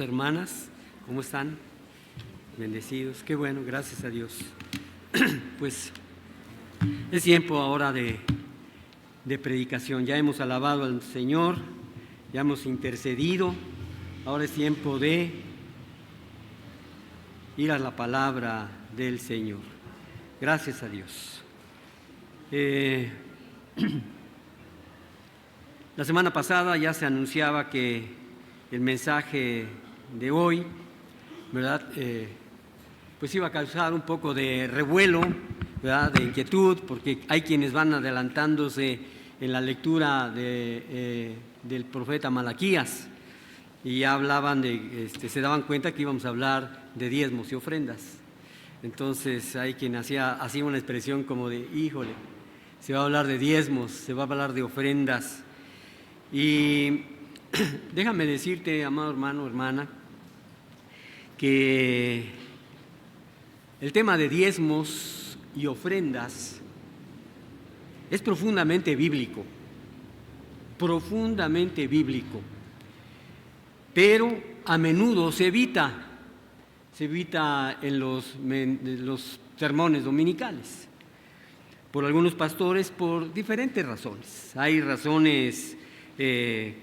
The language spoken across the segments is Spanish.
hermanos, hermanas, ¿cómo están? Bendecidos, qué bueno, gracias a Dios. Pues es tiempo ahora de predicación. Ya hemos alabado al Señor, ya hemos intercedido, ahora es tiempo de ir a la palabra del Señor. Gracias a Dios. La semana pasada ya se anunciaba que el mensaje de hoy, ¿verdad?, pues iba a causar un poco de revuelo, ¿verdad?, de inquietud, porque hay quienes van adelantándose en la lectura del profeta Malaquías y ya hablaban se daban cuenta que íbamos a hablar de diezmos y ofrendas. Entonces hay quien hacía una expresión como de, híjole, se va a hablar de diezmos, se va a hablar de ofrendas. Y déjame decirte, amado hermano, hermana, que el tema de diezmos y ofrendas es profundamente bíblico, pero a menudo se evita en los sermones dominicales por algunos pastores por diferentes razones. Hay razones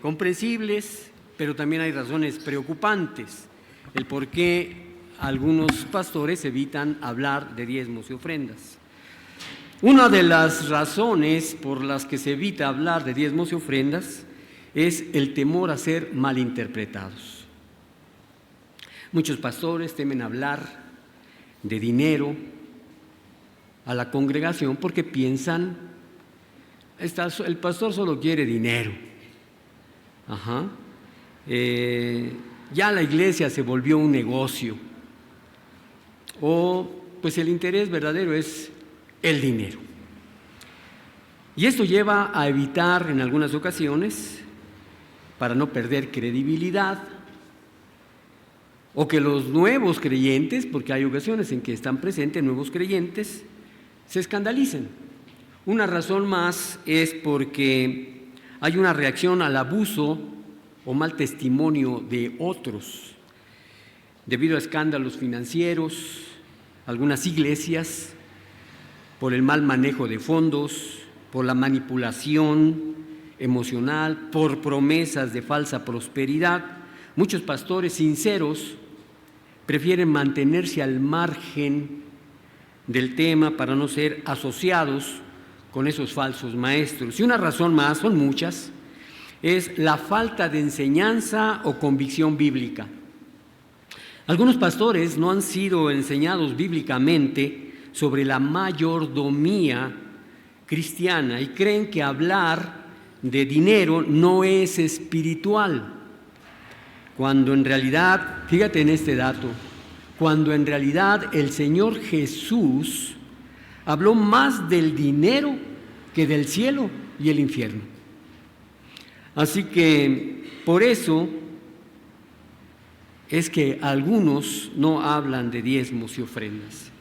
comprensibles, pero también hay razones preocupantes, el por qué algunos pastores evitan hablar de diezmos y ofrendas. Una de las razones por las que se evita hablar de diezmos y ofrendas es el temor a ser malinterpretados. Muchos pastores temen hablar de dinero a la congregación porque piensan, el pastor solo quiere dinero. Ya la iglesia se volvió un negocio, o pues el interés verdadero es el dinero. Y esto lleva a evitar en algunas ocasiones, para no perder credibilidad, o que los nuevos creyentes, porque hay ocasiones en que están presentes nuevos creyentes, se escandalicen. Una razón más es porque hay una reacción al abuso o mal testimonio de otros, debido a escándalos financieros, algunas iglesias, por el mal manejo de fondos, por la manipulación emocional, por promesas de falsa prosperidad. Muchos pastores sinceros prefieren mantenerse al margen del tema para no ser asociados con esos falsos maestros. Y una razón más, son muchas, es la falta de enseñanza o convicción bíblica. Algunos pastores no han sido enseñados bíblicamente sobre la mayordomía cristiana y creen que hablar de dinero no es espiritual, cuando en realidad, fíjate en este dato, cuando en realidad el Señor Jesús habló más del dinero que del cielo y el infierno. Así que por eso es que algunos no hablan de diezmos y ofrendas.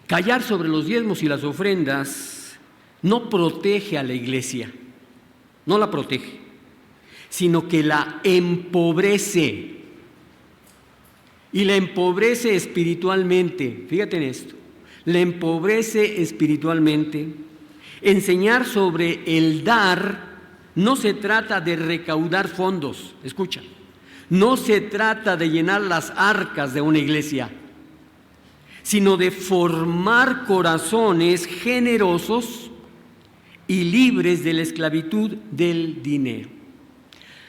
Callar sobre los diezmos y las ofrendas no protege a la iglesia, no la protege, sino que la empobrece. Y la empobrece espiritualmente. Fíjate en esto, la empobrece espiritualmente. Enseñar sobre el dar no se trata de recaudar fondos, escucha, no se trata de llenar las arcas de una iglesia, sino de formar corazones generosos y libres de la esclavitud del dinero.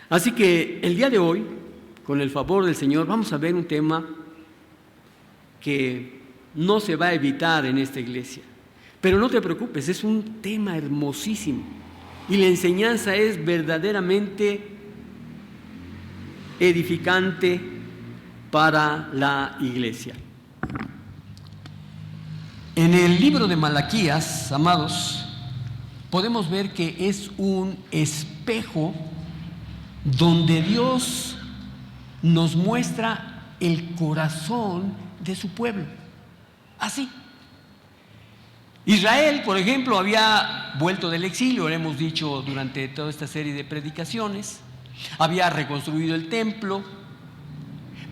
Así que el día de hoy, con el favor del Señor, vamos a ver un tema que no se va a evitar en esta iglesia. Pero no te preocupes, es un tema hermosísimo y la enseñanza es verdaderamente edificante para la iglesia. En el libro de Malaquías, amados, podemos ver que es un espejo donde Dios nos muestra el corazón de su pueblo. Así. Israel, por ejemplo, había vuelto del exilio, lo hemos dicho durante toda esta serie de predicaciones, había reconstruido el templo,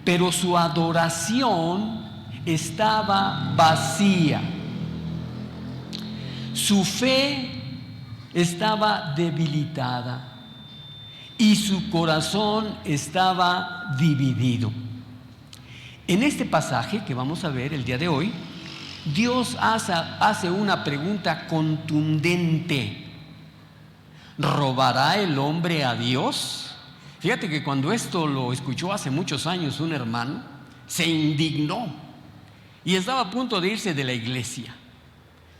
pero su adoración estaba vacía. Su fe estaba debilitada y su corazón estaba dividido. En este pasaje que vamos a ver el día de hoy, Dios hace una pregunta contundente. ¿Robará el hombre a Dios? Fíjate que cuando esto lo escuchó hace muchos años un hermano, se indignó y estaba a punto de irse de la iglesia.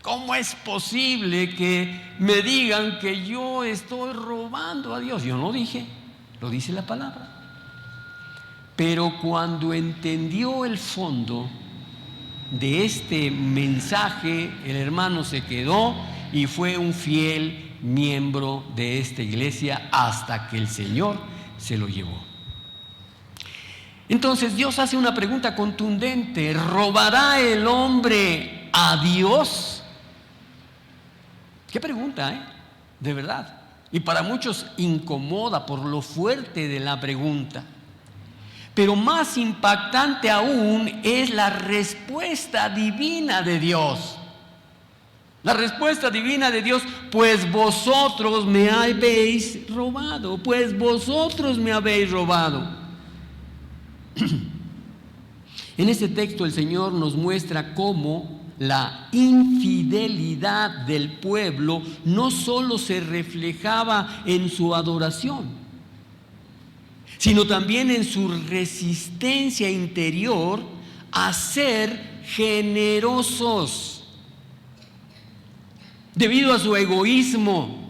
¿Cómo es posible que me digan que yo estoy robando a Dios? Yo no dije, lo dice la palabra. Pero cuando entendió el fondo de este mensaje, el hermano se quedó y fue un fiel miembro de esta iglesia hasta que el Señor se lo llevó. Entonces Dios hace una pregunta contundente: ¿robará el hombre a Dios? Qué pregunta, de verdad. Y para muchos incomoda por lo fuerte de la pregunta. Pero más impactante aún es la respuesta divina de Dios. La respuesta divina de Dios: pues vosotros me habéis robado, pues vosotros me habéis robado. En este texto el Señor nos muestra cómo la infidelidad del pueblo no solo se reflejaba en su adoración, sino también en su resistencia interior a ser generosos, debido a su egoísmo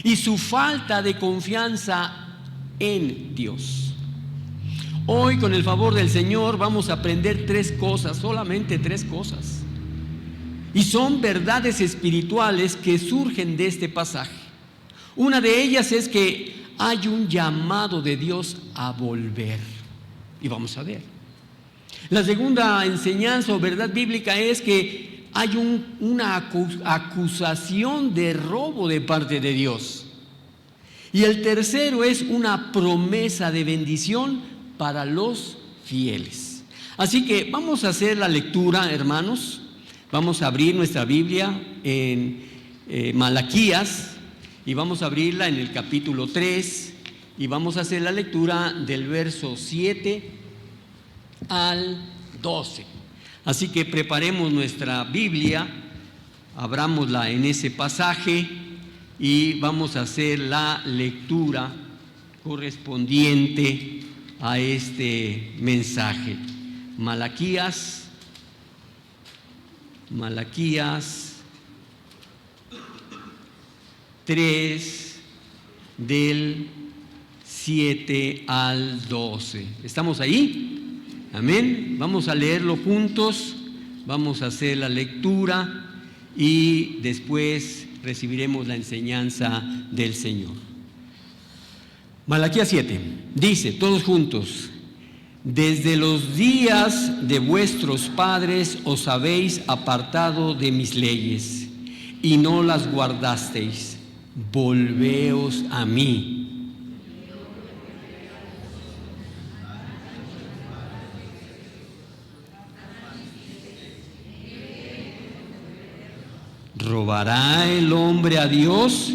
y su falta de confianza en Dios. Hoy, con el favor del Señor, vamos a aprender 3 cosas, solamente 3 cosas. Y son verdades espirituales que surgen de este pasaje. Una de ellas es que hay un llamado de Dios a volver. Y vamos a ver. La segunda enseñanza o verdad bíblica es que hay una acusación de robo de parte de Dios. Y el tercero es una promesa de bendición para los fieles. Así que vamos a hacer la lectura, hermanos. Vamos a abrir nuestra Biblia en Malaquías y vamos a abrirla en el capítulo 3 y vamos a hacer la lectura del verso 7 al 12. Así que preparemos nuestra Biblia, abrámosla en ese pasaje y vamos a hacer la lectura correspondiente a este mensaje. Malaquías 3 del 7 al 12. ¿Estamos ahí? Amén. Vamos a leerlo juntos, vamos a hacer la lectura y después recibiremos la enseñanza del Señor. Malaquías 7 dice, todos juntos: desde los días de vuestros padres os habéis apartado de mis leyes y no las guardasteis. Volveos a mí. ¿Robará el hombre a Dios?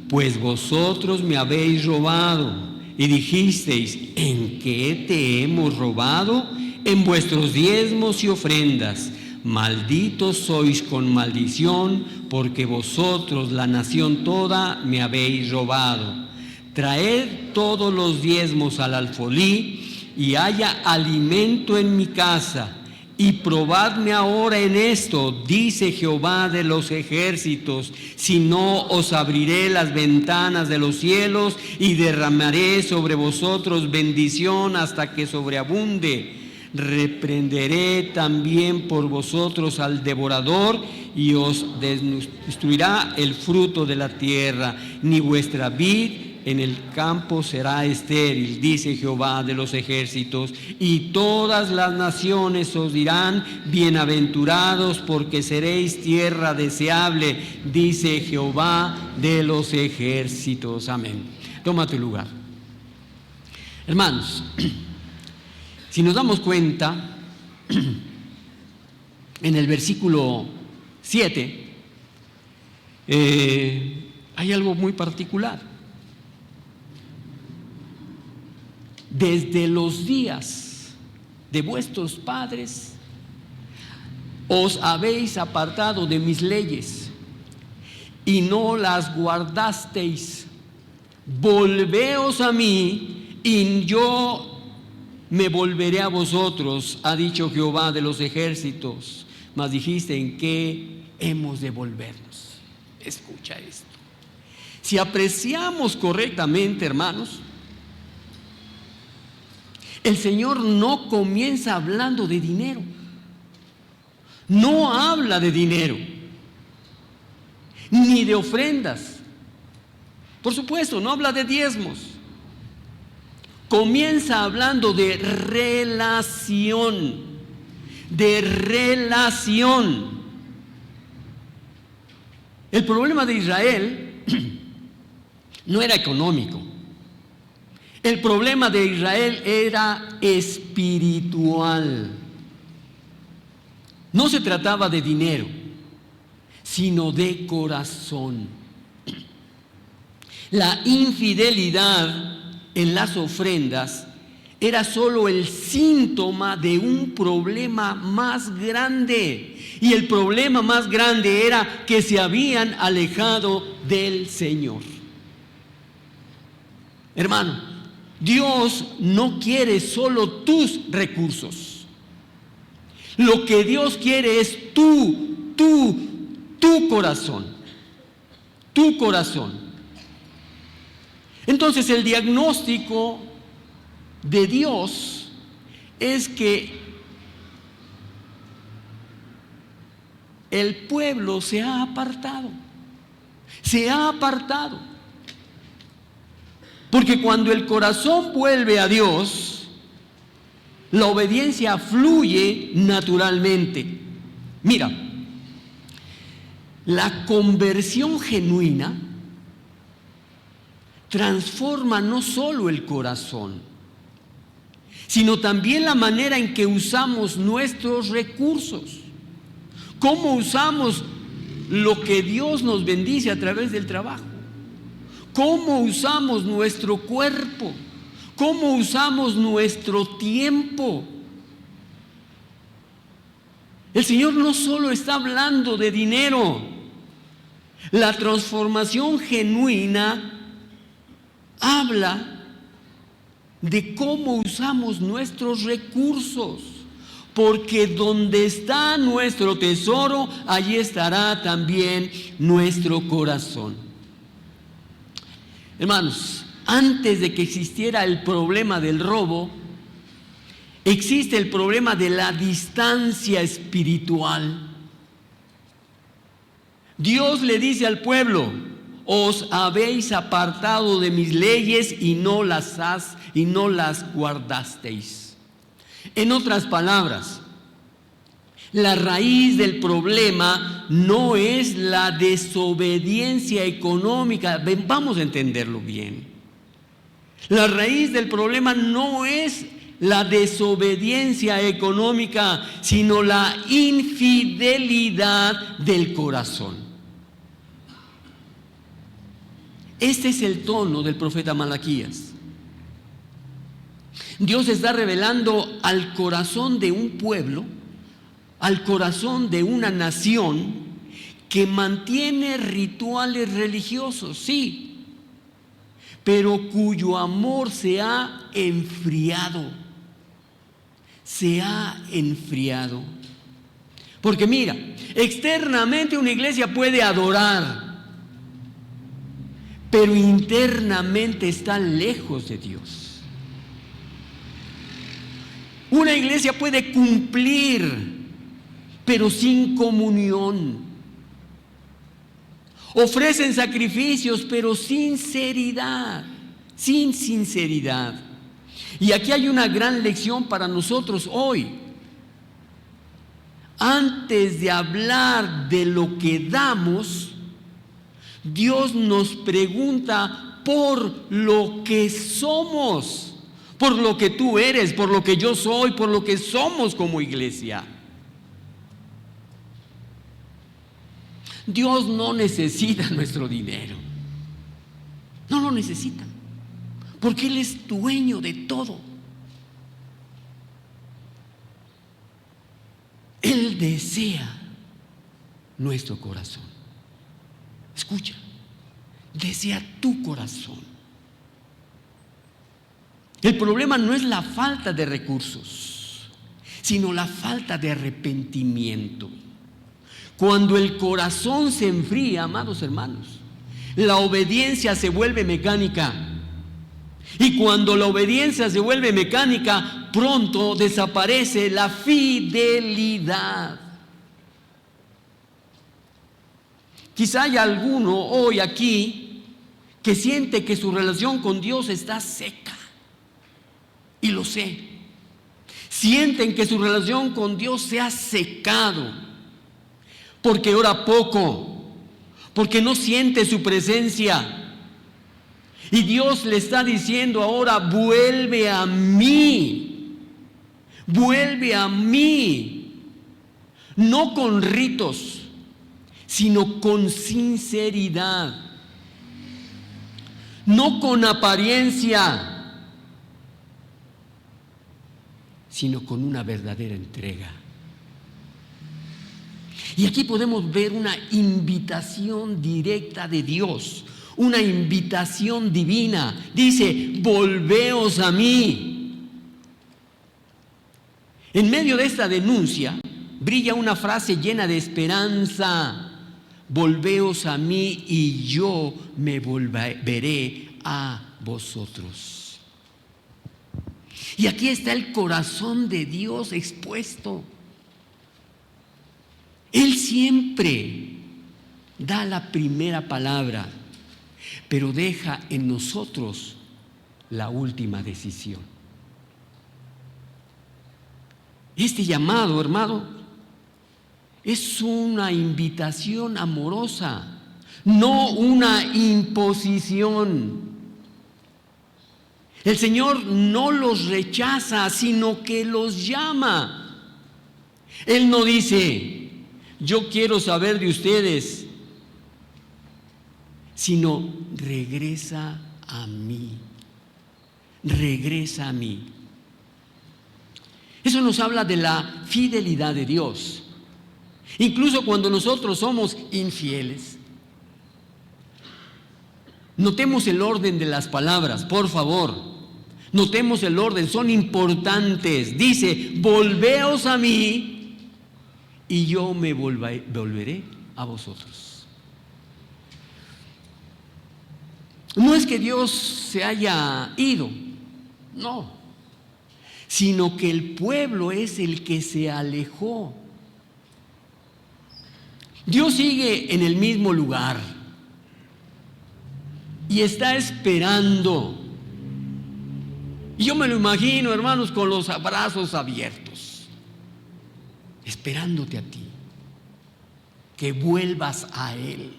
Pues vosotros me habéis robado. Y dijisteis: ¿en qué te hemos robado? En vuestros diezmos y ofrendas. Malditos sois con maldición, porque vosotros, la nación toda, me habéis robado. Traed todos los diezmos al alfolí, y haya alimento en mi casa. Y probadme ahora en esto, dice Jehová de los ejércitos, si no os abriré las ventanas de los cielos y derramaré sobre vosotros bendición hasta que sobreabunde. Reprenderé también por vosotros al devorador y os destruirá el fruto de la tierra, ni vuestra vid en el campo será estéril, dice Jehová de los ejércitos, y todas las naciones os dirán: bienaventurados, porque seréis tierra deseable, dice Jehová de los ejércitos. Amén. Toma tu lugar. Hermanos, si nos damos cuenta, en el versículo 7, hay algo muy particular. Desde los días de vuestros padres os habéis apartado de mis leyes y no las guardasteis. Volveos a mí y yo me volveré a vosotros, ha dicho Jehová de los ejércitos. Mas dijiste, ¿en qué hemos de volvernos? Escucha esto. Si apreciamos correctamente, hermanos, el Señor no comienza hablando de dinero. No habla de dinero, ni de ofrendas. Por supuesto, no habla de diezmos. Comienza hablando de relación, de relación. El problema de Israel no era económico. El problema de Israel era espiritual. No se trataba de dinero, sino de corazón. La infidelidad en las ofrendas era solo el síntoma de un problema más grande. Y el problema más grande era que se habían alejado del Señor. Hermano, Dios no quiere solo tus recursos. Lo que Dios quiere es tu corazón. Tu corazón. Entonces el diagnóstico de Dios es que el pueblo se ha apartado. Se ha apartado. Porque cuando el corazón vuelve a Dios, la obediencia fluye naturalmente. Mira, la conversión genuina transforma no solo el corazón, sino también la manera en que usamos nuestros recursos. ¿Cómo usamos lo que Dios nos bendice a través del trabajo? ¿Cómo usamos nuestro cuerpo? ¿Cómo usamos nuestro tiempo? El Señor no solo está hablando de dinero. La transformación genuina habla de cómo usamos nuestros recursos, porque donde está nuestro tesoro, allí estará también nuestro corazón. Hermanos, antes de que existiera el problema del robo, existe el problema de la distancia espiritual. Dios le dice al pueblo: os habéis apartado de mis leyes y no las guardasteis. En otras palabras, la raíz del problema no es la desobediencia económica. Vamos a entenderlo bien. La raíz del problema no es la desobediencia económica, sino la infidelidad del corazón. Este es el tono del profeta Malaquías. Dios está revelando al corazón de un pueblo, al corazón de una nación que mantiene rituales religiosos, sí, pero cuyo amor se ha enfriado. Se ha enfriado. Porque mira, externamente una iglesia puede adorar, pero internamente está lejos de Dios. Una iglesia puede cumplir, pero sin comunión. Ofrecen sacrificios, pero sin sinceridad. Y aquí hay una gran lección para nosotros hoy. Antes de hablar de lo que damos, Dios nos pregunta por lo que somos, por lo que tú eres, por lo que yo soy, por lo que somos como iglesia. Dios no necesita nuestro dinero, no lo necesita, porque Él es dueño de todo. Él desea nuestro corazón. Escucha, desea tu corazón. El problema no es la falta de recursos, sino la falta de arrepentimiento. Cuando el corazón se enfría, amados hermanos, la obediencia se vuelve mecánica. Y cuando la obediencia se vuelve mecánica, pronto desaparece la fidelidad. Quizá haya alguno hoy aquí que siente que su relación con Dios está seca. Y lo sé. Sienten que su relación con Dios se ha secado, porque ora poco, porque no siente su presencia. Y Dios le está diciendo ahora: vuelve a mí, vuelve a mí, no con ritos, sino con sinceridad, no con apariencia, sino con una verdadera entrega. Y aquí podemos ver una invitación directa de Dios, una invitación divina. Dice: volveos a mí. En medio de esta denuncia brilla una frase llena de esperanza: volveos a mí y yo me volveré a vosotros. Y aquí está el corazón de Dios expuesto. Él siempre da la primera palabra, pero deja en nosotros la última decisión. Este llamado, hermano, es una invitación amorosa, no una imposición. El Señor no los rechaza, sino que los llama. Él no dice: yo quiero saber de ustedes, sino: regresa a mí, regresa a mí. Eso nos habla de la fidelidad de Dios. Incluso cuando nosotros somos infieles. Notemos el orden de las palabras, por favor. Notemos el orden, son importantes. Dice: volveos a mí y yo me volveré a vosotros. No es que Dios se haya ido, no, sino que el pueblo es el que se alejó. Dios sigue en el mismo lugar y está esperando. Y yo me lo imagino, hermanos, con los brazos abiertos, esperándote a ti, que vuelvas a Él.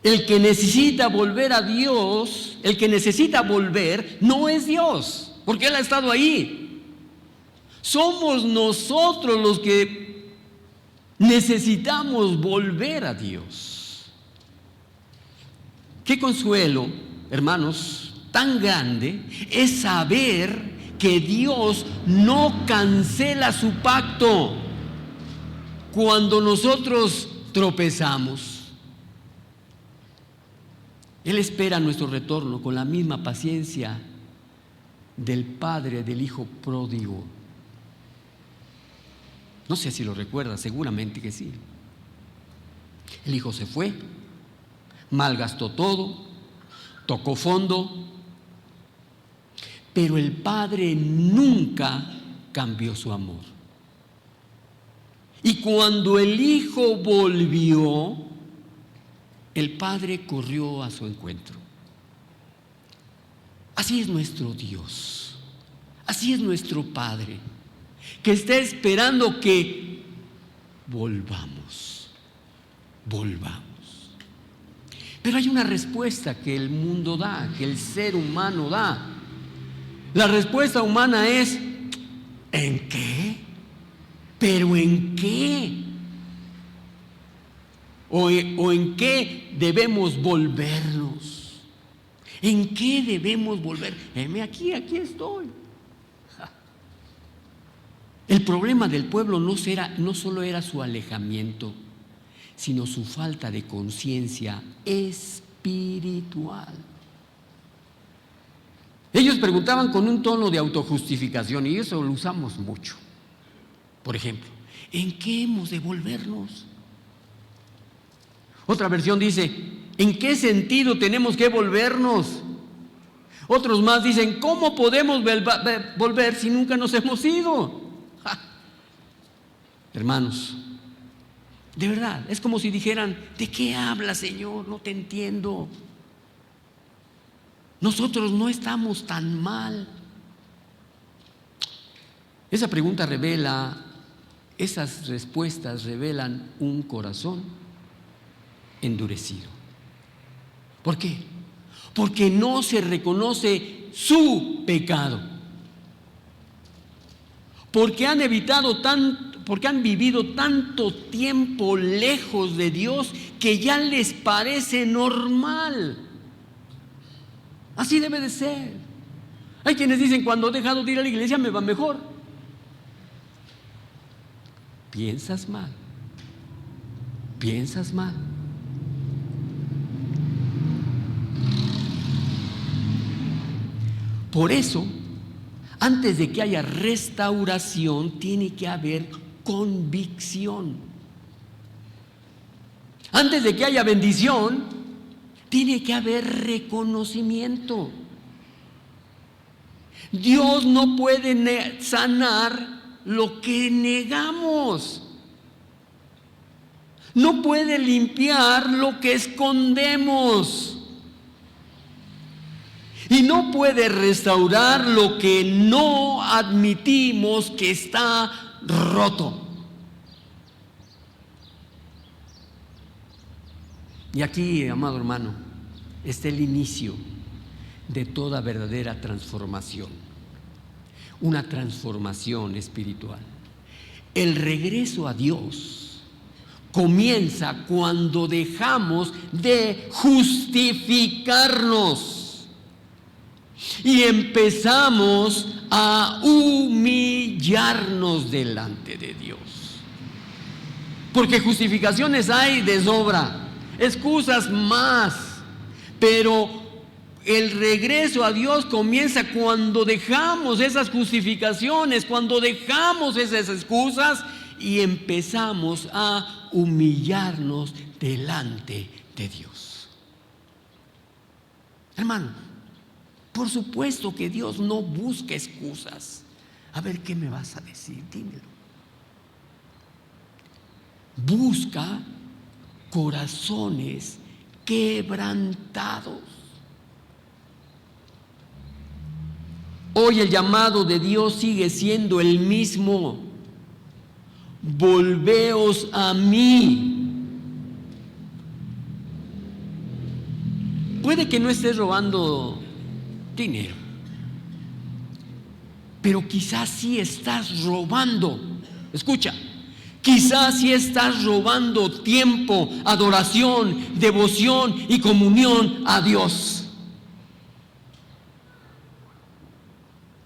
El que necesita volver a Dios, el que necesita volver, no es Dios, porque Él ha estado ahí. Somos nosotros los que necesitamos volver a Dios. Qué consuelo, hermanos, tan grande es saber que Dios no cancela su pacto cuando nosotros tropezamos. Él espera nuestro retorno con la misma paciencia del padre del hijo pródigo. No sé si lo recuerdas, seguramente que sí. El hijo se fue, malgastó todo, tocó fondo, pero el padre nunca cambió su amor. Y cuando el hijo volvió, el padre corrió a su encuentro. Así es nuestro Dios, así es nuestro Padre, que está esperando que volvamos. Pero hay una respuesta que el mundo da, que el ser humano da. La respuesta humana es: ¿en qué? ¿Pero en qué? ¿O en qué debemos volvernos? ¿En qué debemos volver? Aquí estoy. El problema del pueblo no solo era su alejamiento, sino su falta de conciencia espiritual. Ellos preguntaban con un tono de autojustificación, y eso lo usamos mucho. Por ejemplo, ¿en qué hemos de volvernos? Otra versión dice: ¿en qué sentido tenemos que volvernos? Otros más dicen: ¿cómo podemos volver si nunca nos hemos ido? ¡Ja! Hermanos, de verdad, es como si dijeran: ¿de qué hablas, Señor? No te entiendo. Nosotros no estamos tan mal. Esa pregunta revela, esas respuestas revelan un corazón endurecido. ¿Por qué? Porque no se reconoce su pecado. Porque han vivido tanto tiempo lejos de Dios que ya les parece normal. Así debe de ser. Hay quienes dicen: cuando he dejado de ir a la iglesia me va mejor. Piensas mal. Piensas mal. Por eso, antes de que haya restauración, tiene que haber convicción. Antes de que haya bendición, tiene que haber reconocimiento. Dios no puede sanar lo que negamos. No puede limpiar lo que escondemos. Y no puede restaurar lo que no admitimos que está roto. Y aquí, amado hermano, está el inicio de toda verdadera transformación. Una transformación espiritual. El regreso a Dios comienza cuando dejamos de justificarnos y empezamos a humillarnos delante de Dios. Porque justificaciones hay de sobra, excusas más, pero el regreso a Dios comienza cuando dejamos esas justificaciones, cuando dejamos esas excusas y empezamos a humillarnos delante de Dios. Hermano, por supuesto que Dios no busca excusas. A ver, ¿qué me vas a decir? Dímelo. Busca corazones quebrantados. Hoy el llamado de Dios sigue siendo el mismo: volveos a mí. Puede que no estés robando dinero, pero quizás sí estás robando. Escucha, quizás sí estás robando tiempo, adoración, devoción y comunión a Dios.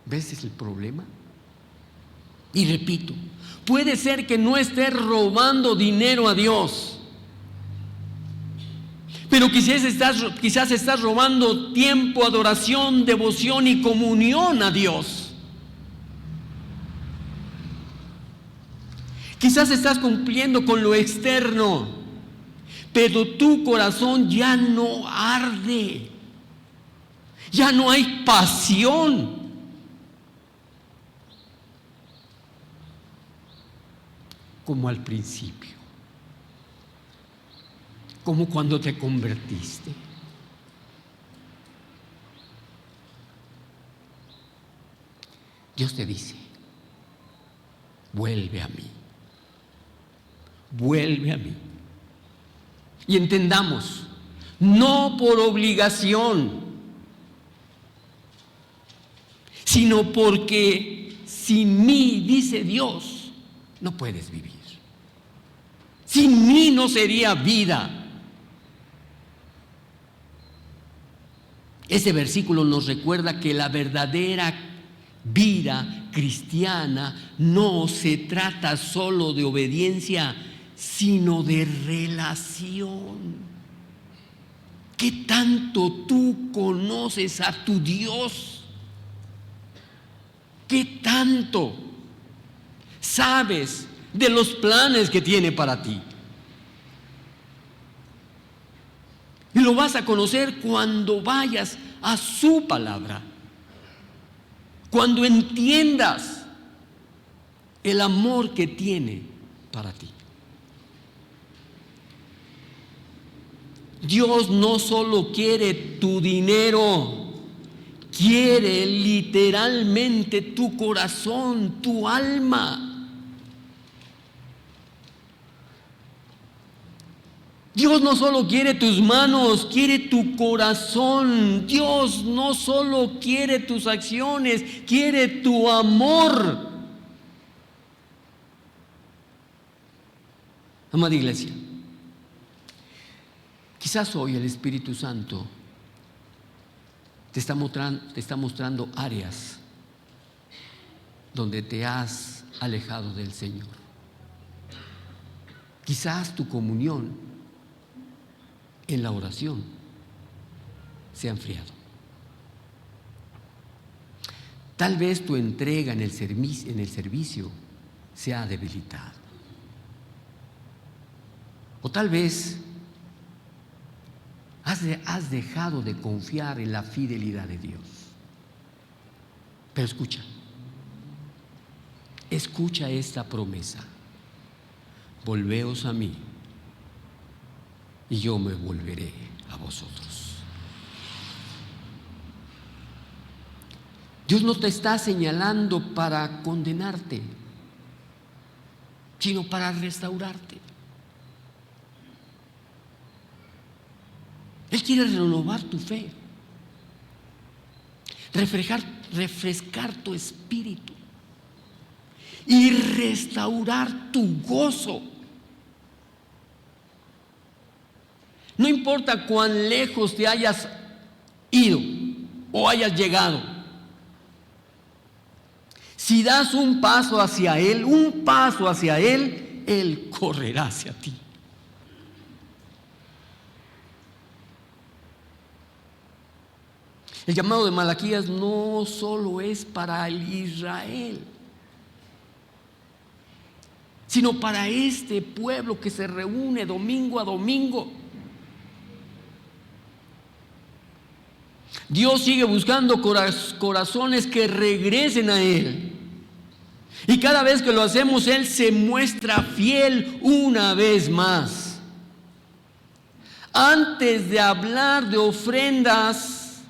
¿Ves? Ese es el problema. Y repito, puede ser que no estés robando dinero a Dios, pero quizás estás robando tiempo, adoración, devoción y comunión a Dios. Quizás estás cumpliendo con lo externo, pero tu corazón ya no arde, ya no hay pasión. Como al principio, como cuando te convertiste. Dios te dice: vuelve a mí, vuelve a mí. Y entendamos, no por obligación, sino porque sin mí, dice Dios, no puedes vivir. Sin mí no sería vida. Ese versículo nos recuerda que la verdadera vida cristiana no se trata solo de obediencia, sino de relación. ¿Qué tanto tú conoces a tu Dios? ¿Qué tanto sabes de los planes que tiene para ti? Y lo vas a conocer cuando vayas a su palabra, cuando entiendas el amor que tiene para ti. Dios no solo quiere tu dinero, quiere literalmente tu corazón, tu alma. Dios no solo quiere tus manos, quiere tu corazón. Dios no solo quiere tus acciones, quiere tu amor. Amada iglesia, quizás hoy el Espíritu Santo te está mostrando áreas donde te has alejado del Señor. Quizás tu comunión en la oración se ha enfriado. Tal vez tu entrega en el servicio se ha debilitado. O tal vez has dejado de confiar en la fidelidad de Dios. Pero escucha esta promesa: volveos a mí y yo me volveré a vosotros. Dios no te está señalando para condenarte, sino para restaurarte. Él quiere renovar tu fe, refrescar tu espíritu y restaurar tu gozo. No importa cuán lejos te hayas ido o hayas llegado, si das un paso hacia Él, Él correrá hacia ti. El llamado de Malaquías no solo es para el Israel, sino para este pueblo que se reúne domingo a domingo. Dios sigue buscando corazones que regresen a Él. Y cada vez que lo hacemos, Él se muestra fiel una vez más. Antes de hablar de ofrendas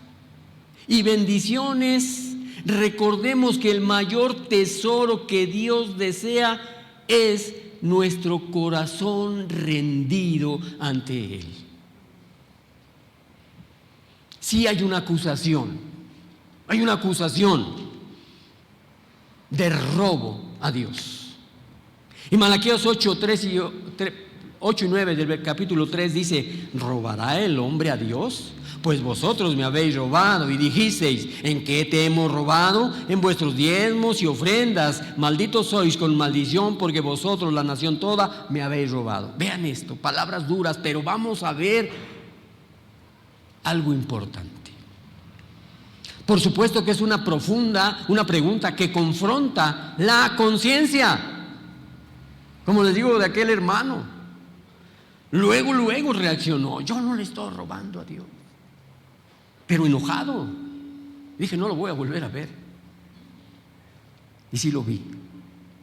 y bendiciones, recordemos que el mayor tesoro que Dios desea es nuestro corazón rendido ante Él. Sí hay una acusación de robo a Dios. Y Malaquías 8 y 9 del capítulo 3 dice: ¿robará el hombre a Dios? Pues vosotros me habéis robado y dijisteis: ¿en qué te hemos robado? En vuestros diezmos y ofrendas. Malditos sois con maldición, porque vosotros, la nación toda, me habéis robado. Vean esto, palabras duras, pero vamos a ver algo importante. Por supuesto que es una pregunta que confronta la conciencia. Como les digo de aquel hermano, luego reaccionó: yo no le estoy robando a Dios. Pero enojado, dije: no lo voy a volver a ver. Y sí lo vi,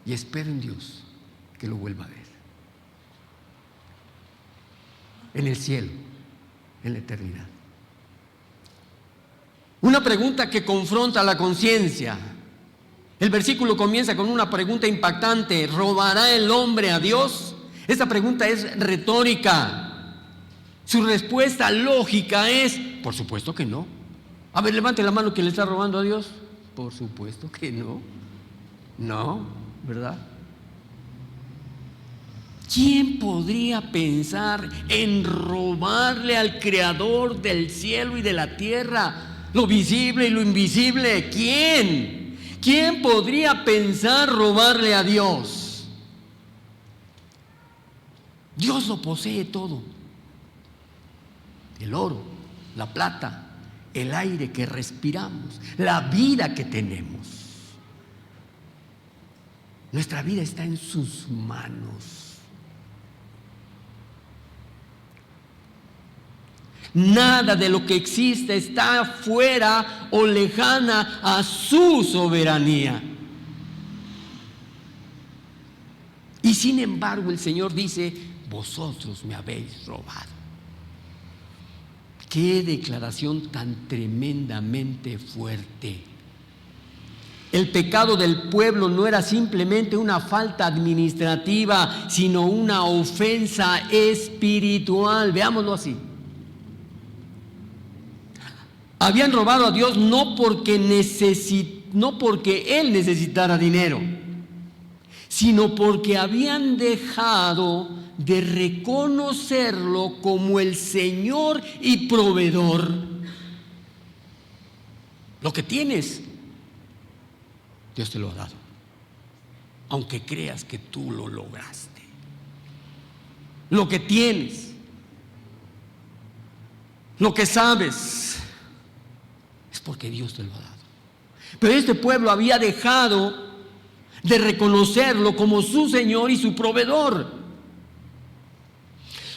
y espero en Dios que lo vuelva a ver, en el cielo, en la eternidad. Una pregunta que confronta la conciencia. El versículo comienza con una pregunta impactante: ¿robará el hombre a Dios? Esta pregunta es retórica. Su respuesta lógica es, por supuesto que no. A ver, levante la mano que le está robando a Dios. Por supuesto que no. No, ¿verdad? ¿Quién podría pensar en robarle al Creador del cielo y de la tierra, lo visible y lo invisible? ¿Quién? ¿Quién podría pensar robarle a Dios? Dios lo posee todo. El oro, la plata, el aire que respiramos, la vida que tenemos. Nuestra vida está en sus manos. Nada de lo que existe está fuera o lejana a su soberanía. Y sin embargo el Señor dice, vosotros me habéis robado. Qué declaración tan tremendamente fuerte. El pecado del pueblo no era simplemente una falta administrativa, sino una ofensa espiritual. Veámoslo así. Habían robado a Dios no porque Él necesitara dinero, sino porque habían dejado de reconocerlo como el Señor y proveedor. Lo que tienes, Dios te lo ha dado, aunque creas que tú lo lograste. Lo que tienes, lo que sabes, es porque Dios te lo ha dado. Pero este pueblo había dejado de reconocerlo como su Señor y su proveedor.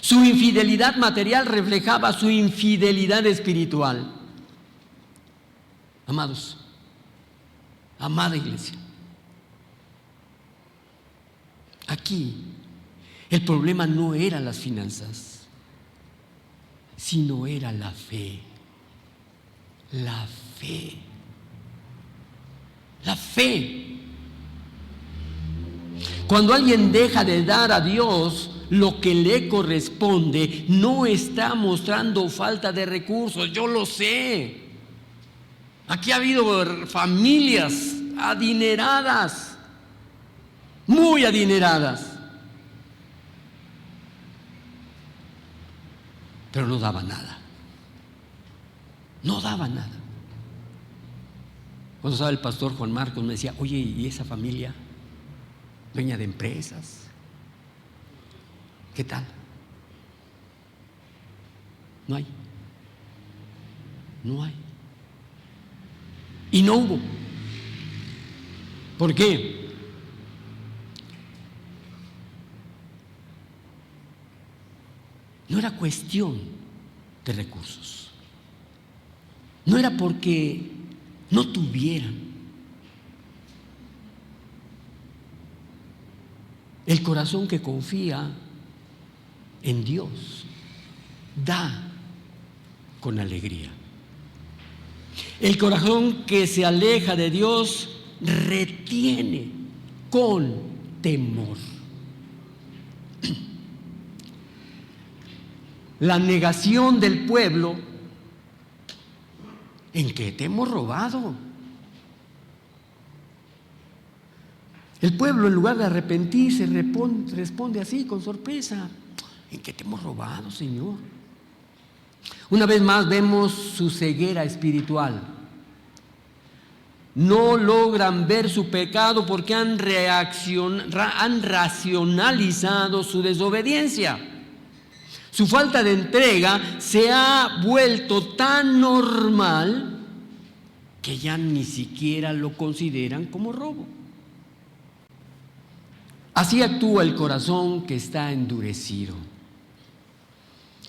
Su infidelidad material reflejaba su infidelidad espiritual. Amados, amada iglesia, aquí el problema no eran las finanzas, sino era la fe. La fe. La fe. Cuando alguien deja de dar a Dios lo que le corresponde, no está mostrando falta de recursos. Yo lo sé. Aquí ha habido familias adineradas, muy adineradas, pero no daban nada. No daban nada. Cuando estaba el pastor Juan Marcos me decía, oye, ¿y esa familia? Dueña de empresas. ¿Qué tal? No hay. No hay. Y no hubo. ¿Por qué? No era cuestión de recursos. No era porque no tuvieran. El corazón que confía en Dios da con alegría. El corazón que se aleja de Dios retiene con temor. La negación del pueblo: ¿en qué te hemos robado? El pueblo, en lugar de arrepentirse, responde así, con sorpresa: ¿en qué te hemos robado, Señor? Una vez más vemos su ceguera espiritual. No logran ver su pecado porque han racionalizado su desobediencia. Su falta de entrega se ha vuelto tan normal que ya ni siquiera lo consideran como robo. Así actúa el corazón que está endurecido.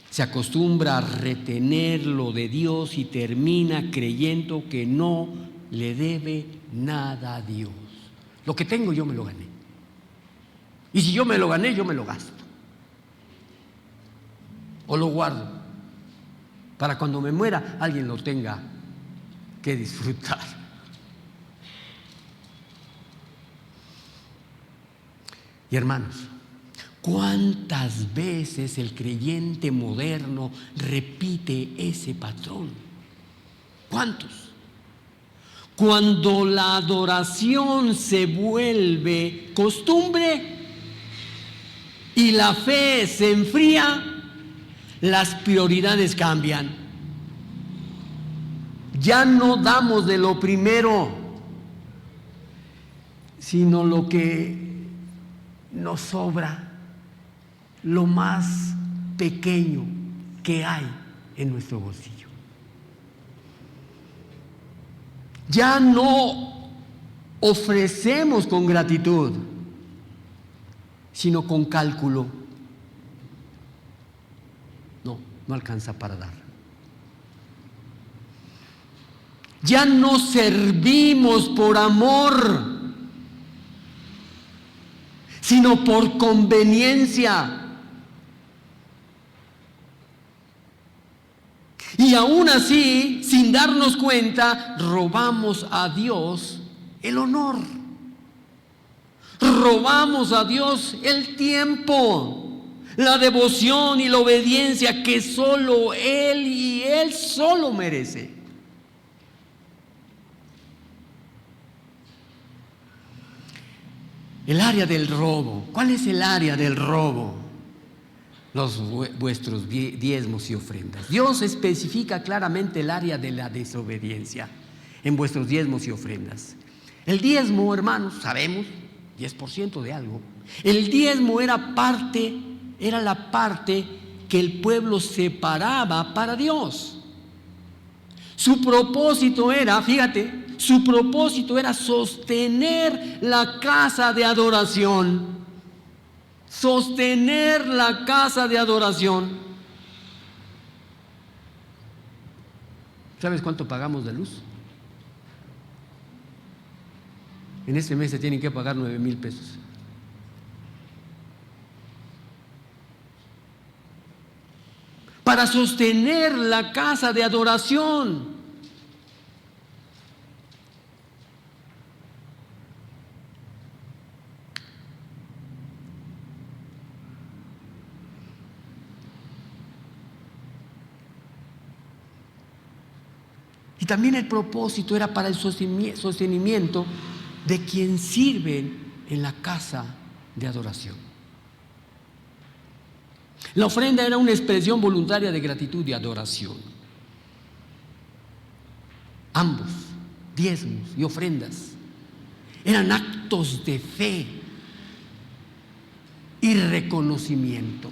Se acostumbra a retener lo de Dios y termina creyendo que no le debe nada a Dios. Lo que tengo yo me lo gané. Y si yo me lo gané, yo me lo gasto. O lo guardo para cuando me muera alguien lo tenga que disfrutar. Y hermanos, ¿Cuántas veces el creyente moderno repite ese patrón? ¿Cuántos? Cuando la adoración se vuelve costumbre y la fe se enfría, las prioridades cambian. Ya no damos de lo primero, sino lo que nos sobra, lo más pequeño que hay en nuestro bolsillo. Ya no ofrecemos con gratitud, sino con cálculo. No alcanza para dar. Ya no servimos por amor, sino por conveniencia. Y aún así, sin darnos cuenta, robamos a Dios el honor. Robamos a Dios el tiempo, la devoción y la obediencia que solo Él y Él solo merece. El área del robo. ¿Cuál es el área del robo? Vuestros diezmos y ofrendas. Dios especifica claramente el área de la desobediencia en vuestros diezmos y ofrendas. El diezmo, hermanos, sabemos, 10% de algo. El diezmo era la parte que el pueblo separaba para Dios. Su propósito era, fíjate, sostener la casa de adoración. Sostener la casa de adoración. ¿Sabes cuánto pagamos de luz? En este mes se tienen que pagar 9,000 pesos. Para sostener la casa de adoración. Y también el propósito era para el sostenimiento de quien sirve en la casa de adoración. La ofrenda era una expresión voluntaria de gratitud y adoración. Ambos, diezmos y ofrendas, eran actos de fe y reconocimiento.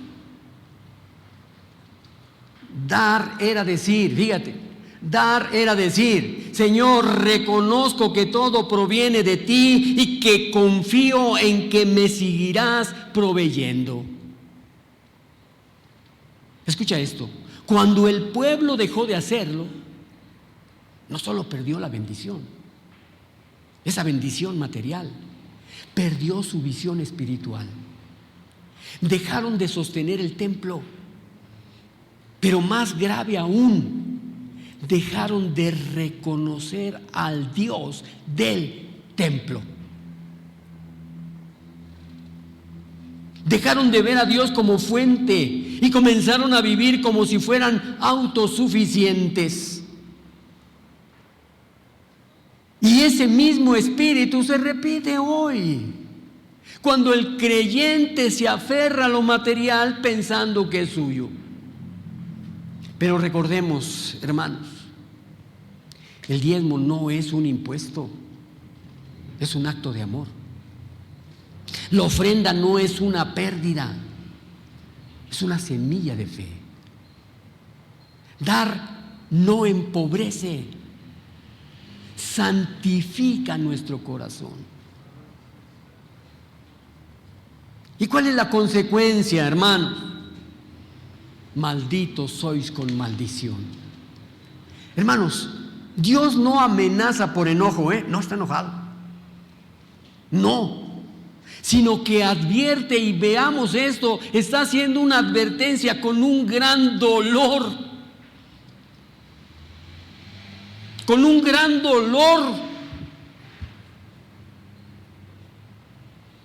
Dar era decir, fíjate, dar era decir: Señor, reconozco que todo proviene de ti y que confío en que me seguirás proveyendo. Escucha esto: cuando el pueblo dejó de hacerlo, no solo perdió la bendición, esa bendición material, perdió su visión espiritual. Dejaron de sostener el templo, pero más grave aún, dejaron de reconocer al Dios del templo. Dejaron de ver a Dios como fuente y comenzaron a vivir como si fueran autosuficientes. Y ese mismo espíritu se repite hoy, cuando el creyente se aferra a lo material pensando que es suyo. Pero recordemos, hermanos, el diezmo no es un impuesto, es un acto de amor. La ofrenda no es una pérdida, es una semilla de fe. Dar no empobrece, santifica nuestro corazón. ¿Y cuál es la consecuencia, hermanos? Malditos sois con maldición. Hermanos, Dios no amenaza por enojo, no está enojado. No, sino que advierte, y veamos esto, está haciendo una advertencia con un gran dolor. Con un gran dolor.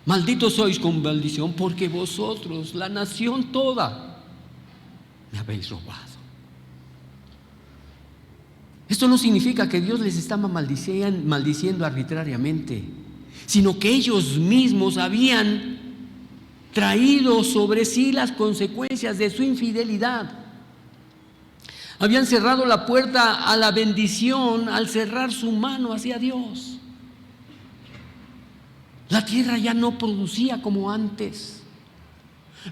Malditos sois con maldición, porque vosotros, la nación toda, me habéis robado. Esto no significa que Dios les estaba maldiciendo arbitrariamente, sino que ellos mismos habían traído sobre sí las consecuencias de su infidelidad. Habían cerrado la puerta a la bendición al cerrar su mano hacia Dios. La tierra ya no producía como antes.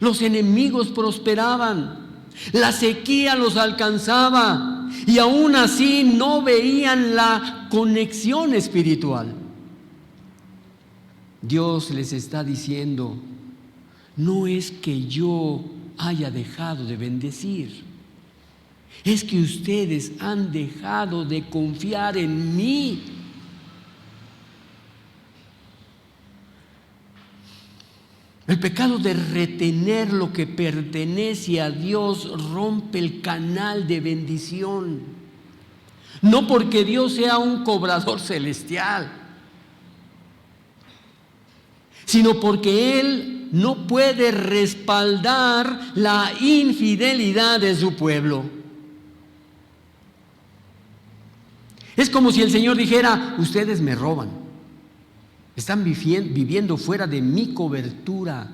Los enemigos prosperaban. La sequía los alcanzaba. Y aún así no veían la conexión espiritual. Dios les está diciendo: no es que yo haya dejado de bendecir, es que ustedes han dejado de confiar en mí. El pecado de retener lo que pertenece a Dios rompe el canal de bendición. No porque Dios sea un cobrador celestial, sino porque Él no puede respaldar la infidelidad de su pueblo. Es como si el Señor dijera: ustedes me roban. Están viviendo fuera de mi cobertura,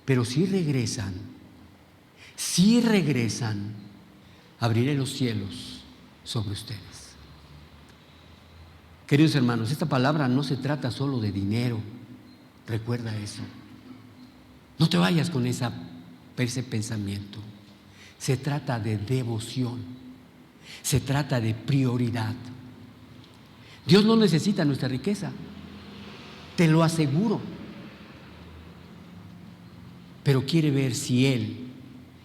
pero si regresan, abriré los cielos sobre ustedes. Queridos hermanos, esta palabra no se trata solo de dinero, recuerda eso. No te vayas con ese pensamiento. Se trata de devoción, se trata de prioridad. Dios no necesita nuestra riqueza, te lo aseguro, pero quiere ver si Él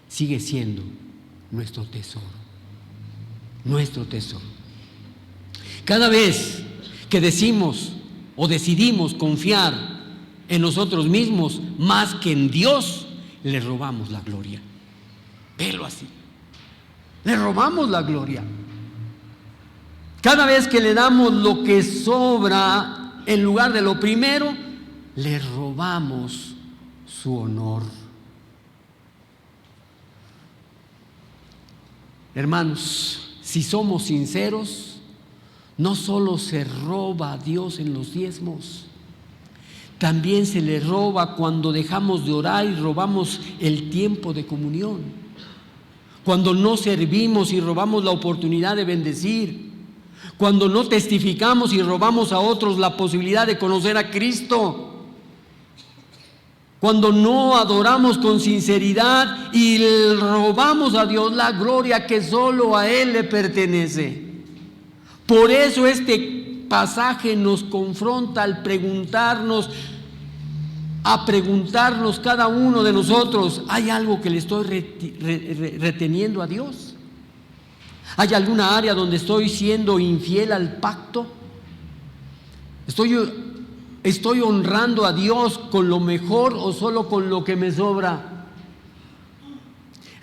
sigue siendo nuestro tesoro. Nuestro tesoro. Cada vez que decimos o decidimos confiar en nosotros mismos más que en Dios, le robamos la gloria. Velo así. Le robamos la gloria. Cada vez que le damos lo que sobra en lugar de lo primero, le robamos su honor. Hermanos, si somos sinceros, no solo se roba a Dios en los diezmos, también se le roba cuando dejamos de orar y robamos el tiempo de comunión, cuando no servimos y robamos la oportunidad de bendecir, cuando no testificamos y robamos a otros la posibilidad de conocer a Cristo, cuando no adoramos con sinceridad y robamos a Dios la gloria que solo a Él le pertenece. Por eso este pasaje nos confronta a preguntarnos cada uno de nosotros: ¿hay algo que le estoy reteniendo a Dios? ¿Hay alguna área donde estoy siendo infiel al pacto? ¿Estoy honrando a Dios con lo mejor o solo con lo que me sobra?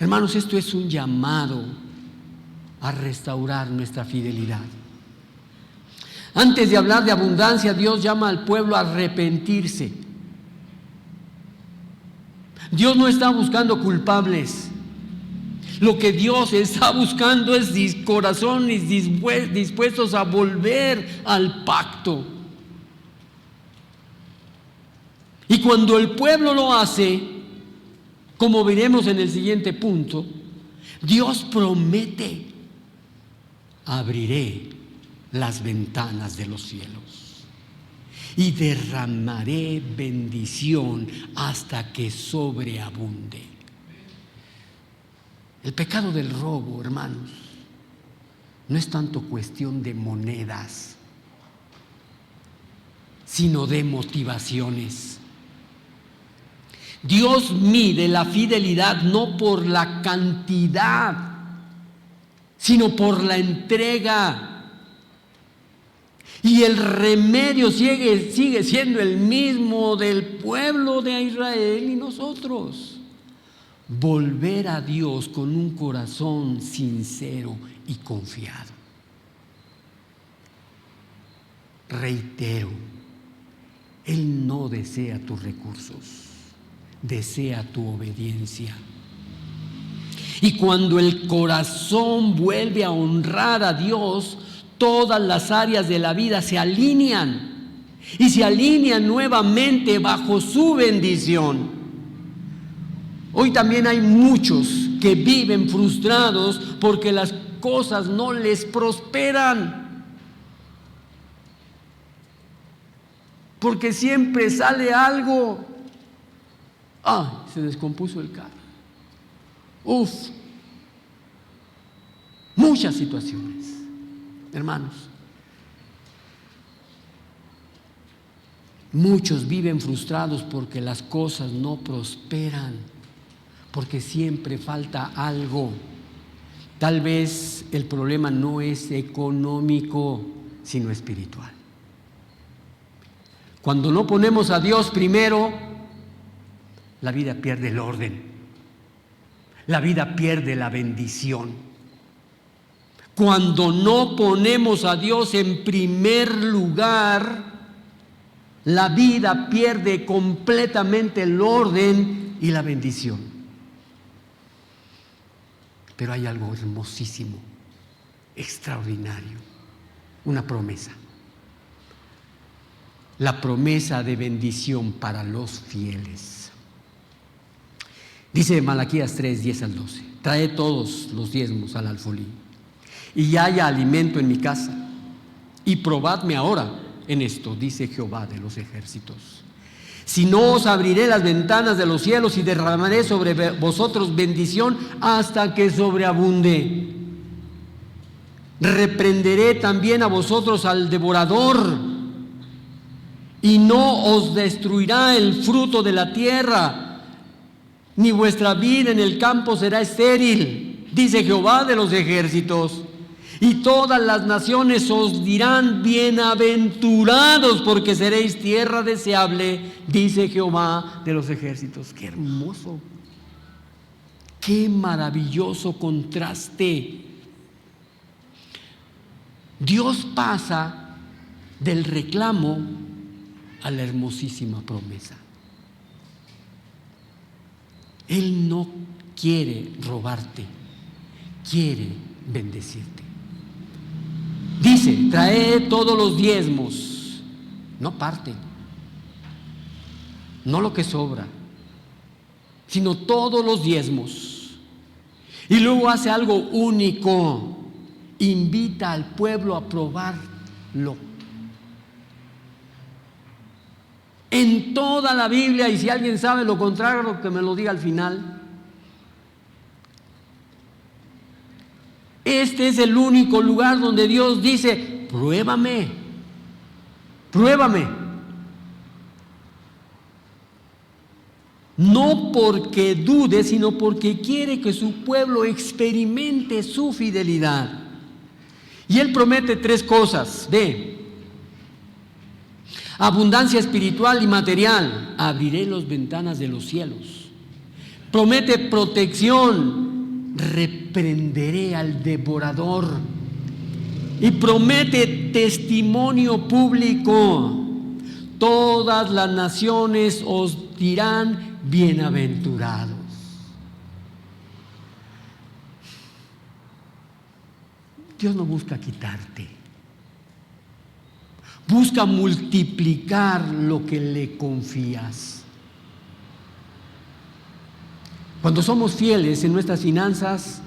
Hermanos, esto es un llamado a restaurar nuestra fidelidad. Antes de hablar de abundancia, Dios llama al pueblo a arrepentirse. Dios no está buscando culpables. Lo que Dios está buscando es corazones dispuestos a volver al pacto. Y cuando el pueblo lo hace, como veremos en el siguiente punto, Dios promete: abriré las ventanas de los cielos y derramaré bendición hasta que sobreabunde. El pecado del robo, hermanos, no es tanto cuestión de monedas, sino de motivaciones. Dios mide la fidelidad no por la cantidad, sino por la entrega. Y el remedio sigue siendo el mismo del pueblo de Israel y nosotros: volver a Dios con un corazón sincero y confiado. Reitero, Él no desea tus recursos, desea tu obediencia. Y cuando el corazón vuelve a honrar a Dios, todas las áreas de la vida se alinean y se alinean nuevamente bajo su bendición. Hoy también hay muchos que viven frustrados porque las cosas no les prosperan, porque siempre sale algo. Se descompuso el carro. Muchas situaciones, hermanos. Muchos viven frustrados porque las cosas no prosperan, porque siempre falta algo. Tal vez el problema no es económico, sino espiritual. Cuando no ponemos a Dios primero, la vida pierde el orden. La vida pierde la bendición. Cuando no ponemos a Dios en primer lugar, la vida pierde completamente el orden y la bendición. Pero hay algo hermosísimo, extraordinario, una promesa. La promesa de bendición para los fieles. Dice Malaquías 3, 10 al 12: trae todos los diezmos al alfolí, y haya alimento en mi casa, y probadme ahora en esto, dice Jehová de los ejércitos. Si no, os abriré las ventanas de los cielos y derramaré sobre vosotros bendición hasta que sobreabunde. Reprenderé también a vosotros al devorador, y no os destruirá el fruto de la tierra, ni vuestra vida en el campo será estéril, dice Jehová de los ejércitos. Y todas las naciones os dirán: bienaventurados, porque seréis tierra deseable, dice Jehová de los ejércitos. ¡Qué hermoso! ¡Qué maravilloso contraste! Dios pasa del reclamo a la hermosísima promesa. Él no quiere robarte, quiere bendecirte. Dice: trae todos los diezmos, no parte, no lo que sobra, sino todos los diezmos. Y luego hace algo único: invita al pueblo a probarlo. En toda la Biblia, y si alguien sabe lo contrario, que me lo diga al final. Este es el único lugar donde Dios dice: pruébame, pruébame. No porque dude, sino porque quiere que su pueblo experimente su fidelidad. Y Él promete tres cosas: abundancia espiritual y material. Abriré las ventanas de los cielos. Promete protección. Reprenderé al devorador. Y promete testimonio público. Todas las naciones os dirán: bienaventurados. Dios no busca quitarte, busca multiplicar lo que le confías. Cuando somos fieles en nuestras finanzas,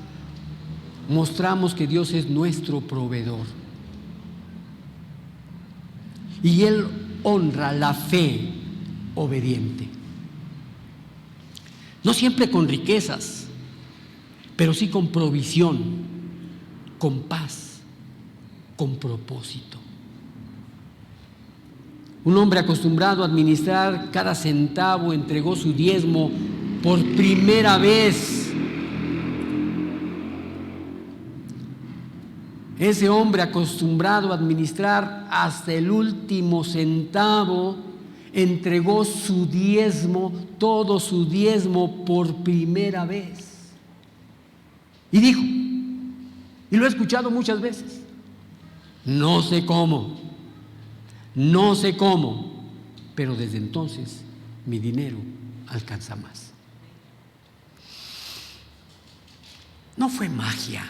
mostramos que Dios es nuestro proveedor. Y Él honra la fe obediente. No siempre con riquezas, pero sí con provisión, con paz, con propósito. Un hombre acostumbrado a administrar cada centavo entregó su diezmo por primera vez. Ese hombre acostumbrado a administrar hasta el último centavo entregó su diezmo, todo su diezmo, por primera vez. Y dijo, y lo he escuchado muchas veces: no sé cómo, pero desde entonces mi dinero alcanza más. No fue magia,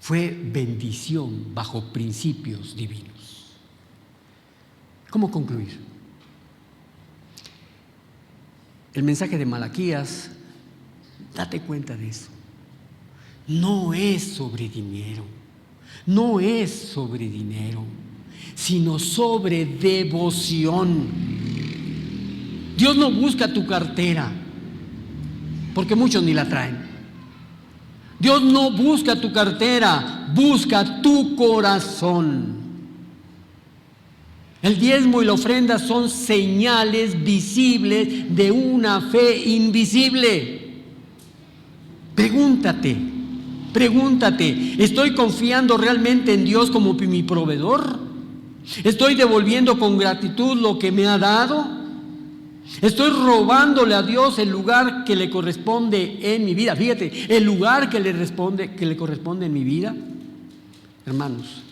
fue bendición bajo principios divinos. ¿Cómo concluir? El mensaje de Malaquías, date cuenta de eso. No es sobre dinero, no es sobre dinero, sino sobre devoción. Dios no busca tu cartera, porque muchos ni la traen. Dios no busca tu cartera, busca tu corazón. El diezmo y la ofrenda son señales visibles de una fe invisible. Pregúntate, ¿estoy confiando realmente en Dios como mi proveedor? ¿Estoy devolviendo con gratitud lo que me ha dado? ¿Estoy robándole a Dios el lugar que le corresponde en mi vida? Fíjate, el lugar que le corresponde en mi vida. Hermanos,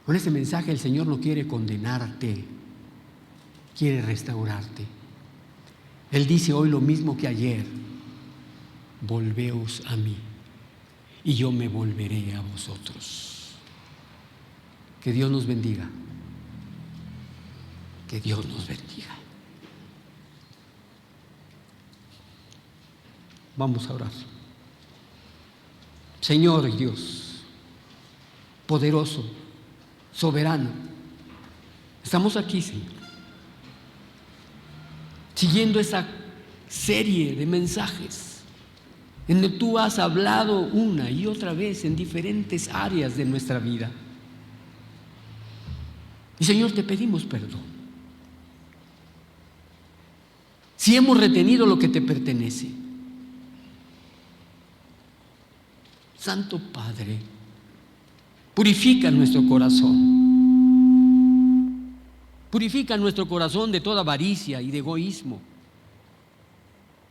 con este mensaje el Señor no quiere condenarte, quiere restaurarte. Él dice hoy lo mismo que ayer: volveos a mí y yo me volveré a vosotros. Que Dios nos bendiga. Que Dios nos bendiga. Vamos a orar. Señor Dios, poderoso, soberano, estamos aquí, Señor, siguiendo esa serie de mensajes en donde tú has hablado una y otra vez en diferentes áreas de nuestra vida. Y Señor, te pedimos perdón si hemos retenido lo que te pertenece. Santo Padre, purifica nuestro corazón. Purifica nuestro corazón de toda avaricia y de egoísmo.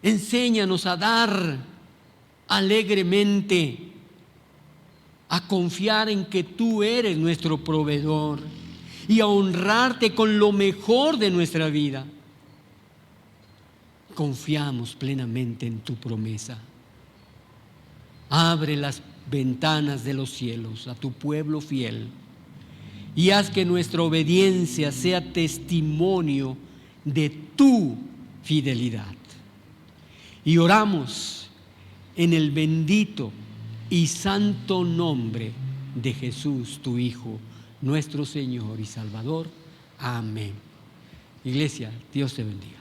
Enséñanos a dar alegremente, a confiar en que tú eres nuestro proveedor y a honrarte con lo mejor de nuestra vida. Confiamos plenamente en tu promesa. Abre las ventanas de los cielos a tu pueblo fiel y haz que nuestra obediencia sea testimonio de tu fidelidad. Y oramos en el bendito y santo nombre de Jesús, tu Hijo, nuestro Señor y Salvador. Amén. Iglesia, Dios te bendiga.